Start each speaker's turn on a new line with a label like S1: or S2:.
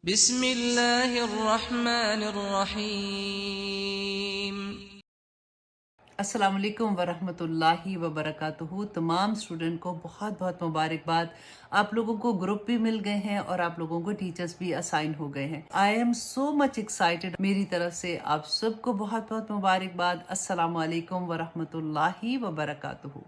S1: बिस्मिल्लाहिर्रहमानिर्रहीम।
S2: अस्सलाम वालेकुम वरहमतुल्लाहि वबरकातुहू। तमाम स्टूडेंट को बहुत बहुत मुबारकबाद। आप लोगों को ग्रुप भी मिल गए हैं और आप लोगों को टीचर्स भी असाइन हो गए हैं। I am so much excited. मेरी तरफ से आप सबको बहुत बहुत मुबारकबाद। अस्सलाम वालेकुम वरहमतुल्लाहि वबरकातुहू।